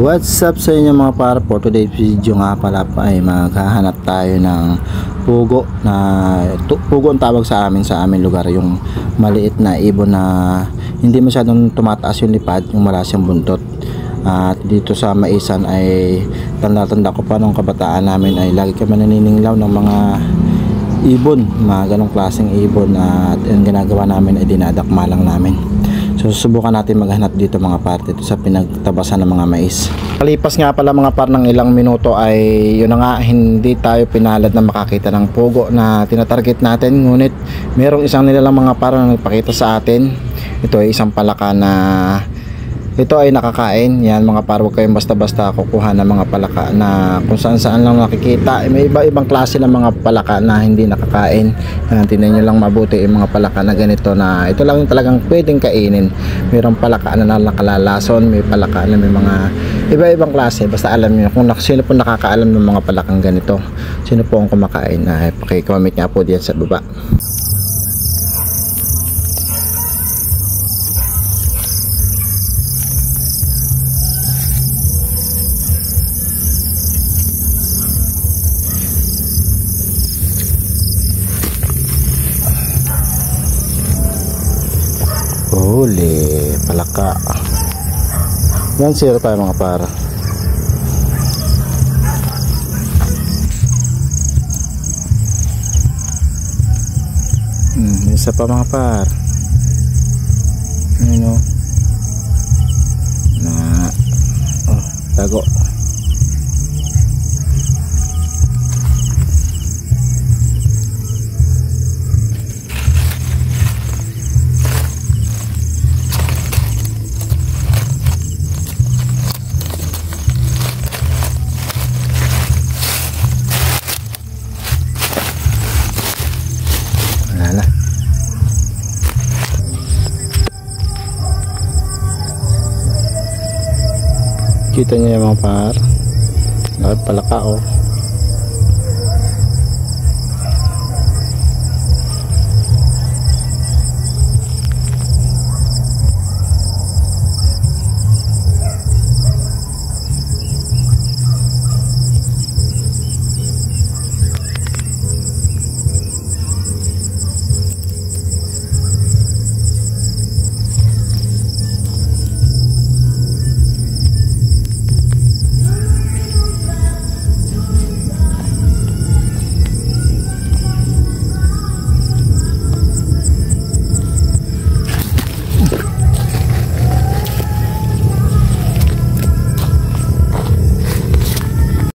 What's up sa inyo mga para? For today's video nga pala ay maghahanap tayo ng pugo pugo ang tawag sa amin lugar, yung maliit na ibon na hindi masyadong tumataas yung lipad, yung wala siyang buntot. At dito sa Maisan ay tanda-tanda ko pa nung kabataan namin ay lagi kami nanininglaw ng mga ibon, mga ganong klaseng ibon, at ang ginagawa namin ay dinadakma lang namin. So susubukan natin maghanap dito mga par, dito sa pinagtabasan ng mga mais. Kalipas nga pala mga par ng ilang minuto ay yun na nga, hindi tayo pinalad na makakita ng pugo na tinatarget natin. Ngunit merong isang nilalang mga par na nagpakita sa atin. Ito ay isang palaka na ito ay nakakain. Yan mga par, huwag kayong basta-basta kukuha ng mga palaka na kung saan-saan lang nakikita. May iba-ibang klase ng mga palaka na hindi nakakain. Tingnan nyo lang mabuti yung mga palaka na ganito, na ito lang yung talagang pwedeng kainin. Mayroong palaka na nakalalason, may palaka na may mga iba-ibang klase. Basta alam nyo kung sino po nakakaalam ng mga palakang ganito, sino po ang kumakain. Paki-comment nga po diyan sa baba. Huli, palaka. 1-0 tayo mga par. Isa pa mga par. Ano? Tago. Kita niyo yung mga par, lahat palaka oh.